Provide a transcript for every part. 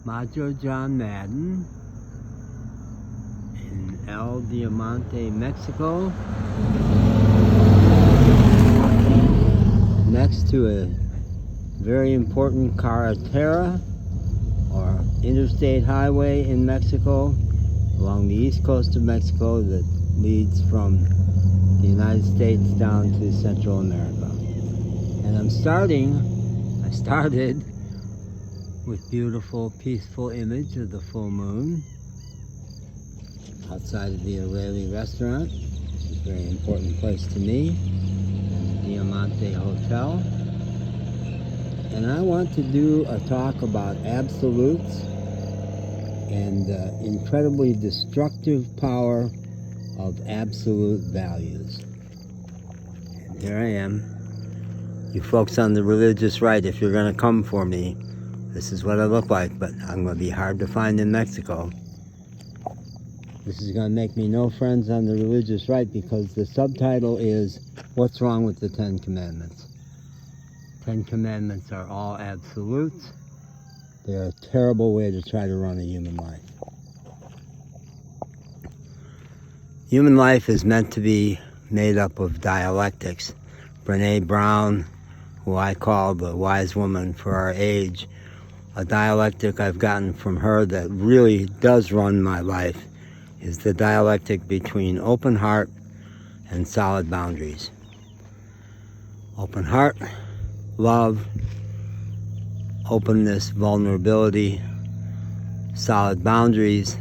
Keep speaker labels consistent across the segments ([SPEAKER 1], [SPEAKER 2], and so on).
[SPEAKER 1] Macho John Madden in El Diamante, Mexico, next to a very important carretera or interstate highway in Mexico, along the east coast of Mexico that leads from the United States down to Central America. And I started with beautiful, peaceful image of the full moon outside of the O'Reilly restaurant, which is a very important place to me, and the Diamante Hotel. And I want to do a talk about absolutes and the incredibly destructive power of absolute values. And here I am. You folks on the religious right, if you're going to come for me, this is what I look like, but I'm going to be hard to find in Mexico. This is going to make me no friends on the religious right because the subtitle is, What's Wrong with the Ten Commandments? Ten Commandments are all absolutes. They're a terrible way to try to run a human life. Human life is meant to be made up of dialectics. Brene Brown, who I call the wise woman for our age, a dialectic I've gotten from her that really does run my life is the dialectic between open heart and solid boundaries. Open heart, love, openness, vulnerability, solid boundaries,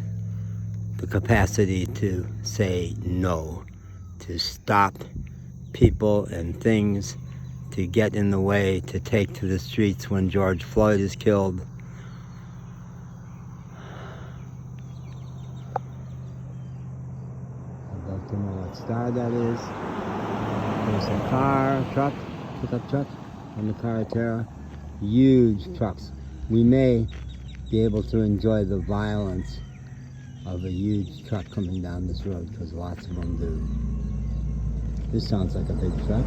[SPEAKER 1] the capacity to say no, to stop people and things, to get in the way, to take to the streets when George Floyd is killed. I'd love to know what star that is. There's a pickup truck on the carretera. Huge trucks. We may be able to enjoy the violence of a huge truck coming down this road because lots of them do. This sounds like a big truck.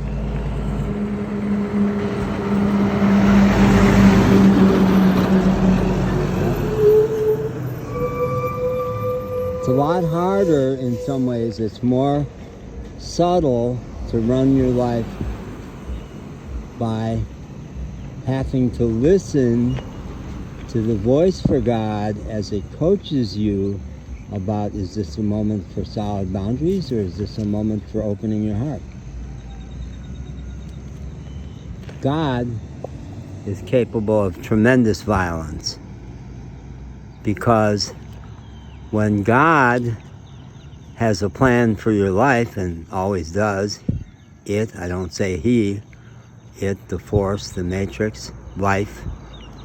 [SPEAKER 1] It's a lot harder in some ways. It's more subtle to run your life by having to listen to the voice for God as it coaches you about, is this a moment for solid boundaries or is this a moment for opening your heart? God is capable of tremendous violence because when God has a plan for your life, and always does, I don't say he, the force, the matrix, life,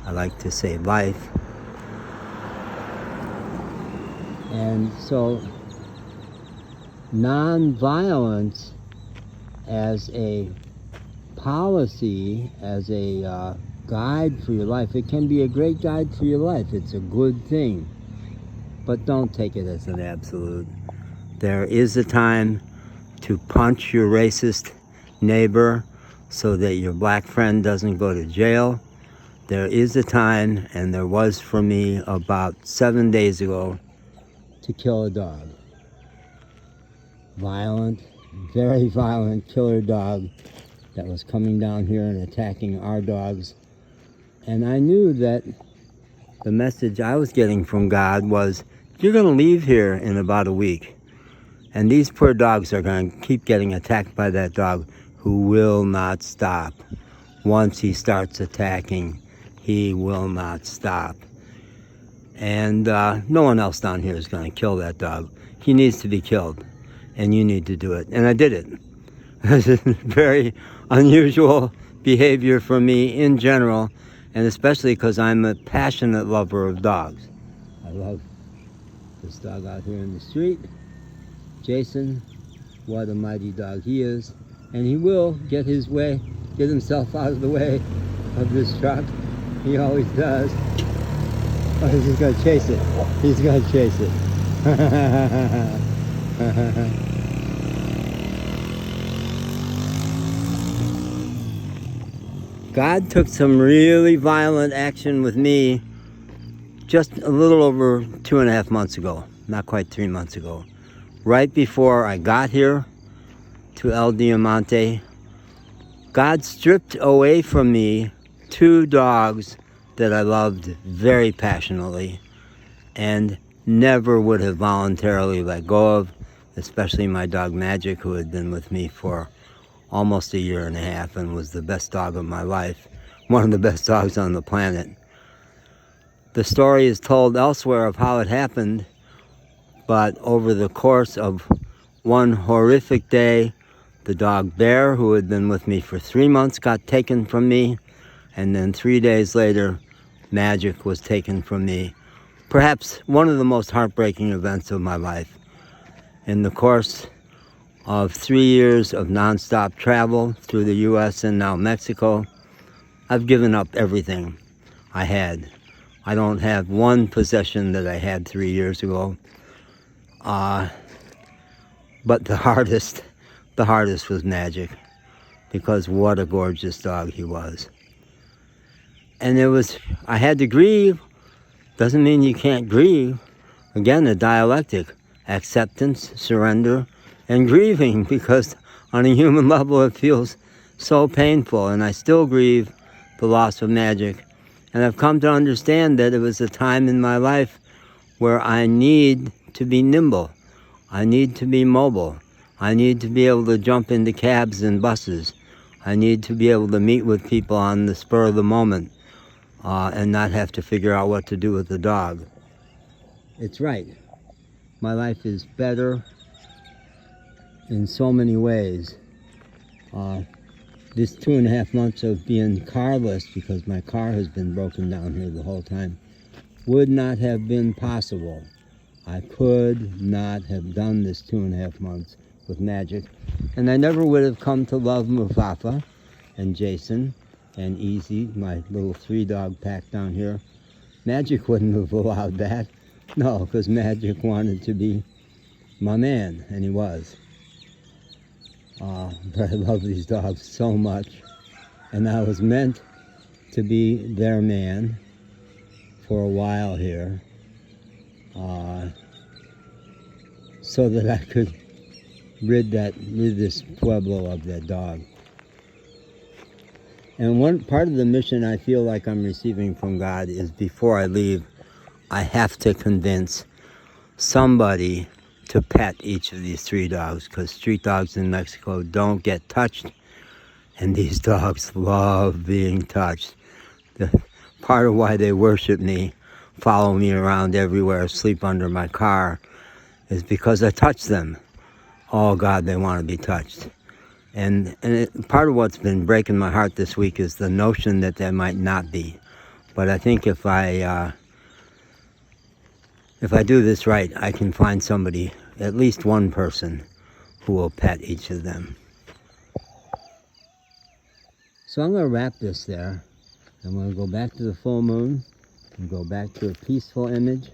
[SPEAKER 1] I like to say life. And so non-violence as a policy, as a guide for your life, it can be a great guide for your life. It's a good thing, but don't take it as an absolute. There is a time to punch your racist neighbor so that your black friend doesn't go to jail. There is a time, and there was for me about 7 days ago, to kill a dog. Violent, very violent killer dog that was coming down here and attacking our dogs. And I knew that the message I was getting from God was, you're going to leave here in about a week. And these poor dogs are going to keep getting attacked by that dog who will not stop. Once he starts attacking, he will not stop. And no one else down here is going to kill that dog. He needs to be killed, and you need to do it. And I did it. This is very unusual behavior for me in general, and especially because I'm a passionate lover of dogs. I love this dog out here in the street. Jason, what a mighty dog he is. And he will get himself out of the way of this truck. He always does. Oh, he's just gonna chase it. He's gonna chase it. God took some really violent action with me just a little over 2.5 months ago, not quite 3 months ago, right before I got here to El Diamante, God stripped away from me 2 dogs that I loved very passionately and never would have voluntarily let go of, especially my dog Magic, who had been with me for almost 1.5 years and was the best dog of my life, one of the best dogs on the planet. The story is told elsewhere of how it happened, but over the course of one horrific day, the dog Bear, who had been with me for 3 months, got taken from me, and then 3 days later, Magic was taken from me. Perhaps one of the most heartbreaking events of my life. In the course of 3 years of nonstop travel through the U.S. and now Mexico, I've given up everything I had. I don't have one possession that I had 3 years ago. But the hardest was Magic, because what a gorgeous dog he was. And I had to grieve. Doesn't mean you can't grieve. Again, a dialectic: acceptance, surrender, and grieving, because on a human level it feels so painful. And I still grieve the loss of Magic. And I've come to understand that it was a time in my life where I need to be nimble. I need to be mobile. I need to be able to jump into cabs and buses. I need to be able to meet with people on the spur of the moment and not have to figure out what to do with the dog. It's right. My life is better in so many ways. This 2.5 months of being carless, because my car has been broken down here the whole time, would not have been possible. I could not have done this 2.5 months with Magic, and I never would have come to love Mufafa and Jason and Easy, my little 3-dog pack down here. Magic wouldn't have allowed that. No, because Magic wanted to be my man, and he was. But I love these dogs so much, and I was meant to be their man for a while here, so that I could rid this pueblo of that dog. And one part of the mission I feel like I'm receiving from God is, before I leave, I have to convince somebody to pet each of these 3 dogs, because street dogs in Mexico don't get touched, and these dogs love being touched. Part of why they worship me, follow me around everywhere, sleep under my car, is because I touch them. Oh God, they want to be touched. And part of what's been breaking my heart this week is the notion that there might not be. But I think if I do this right, I can find somebody, at least one person, who will pet each of them. So I'm going to wrap this there. I'm going to go back to the full moon and go back to a peaceful image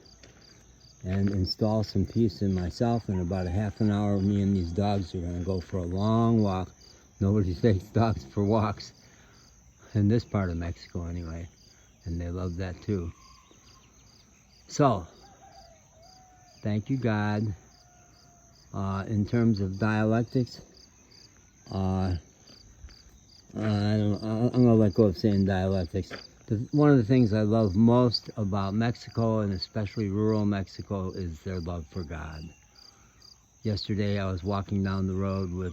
[SPEAKER 1] and install some peace in myself. In about a half an hour, me and these dogs are going to go for a long walk. Nobody takes dogs for walks in this part of Mexico anyway, and they love that too. So, thank you, God. In terms of dialectics, I'm going to let go of saying dialectics. One of the things I love most about Mexico, and especially rural Mexico, is their love for God. Yesterday I was walking down the road with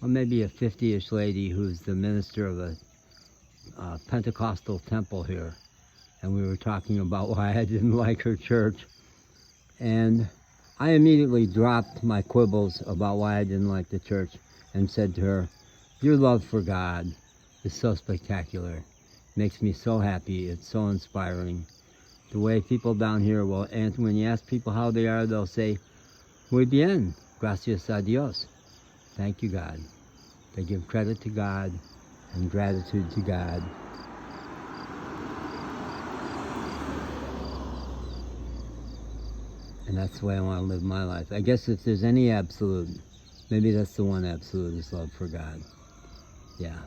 [SPEAKER 1] maybe a 50-ish lady who's the minister of a Pentecostal temple here. And we were talking about why I didn't like her church. And I immediately dropped my quibbles about why I didn't like the church and said to her, "Your love for God is so spectacular. Makes me so happy. It's so inspiring. The way people down here will, and when you ask people how they are, they'll say, muy bien, gracias a Dios. Thank you, God." They give credit to God and gratitude to God. And that's the way I want to live my life. I guess if there's any absolute, maybe that's the one absolute, is love for God. Yeah.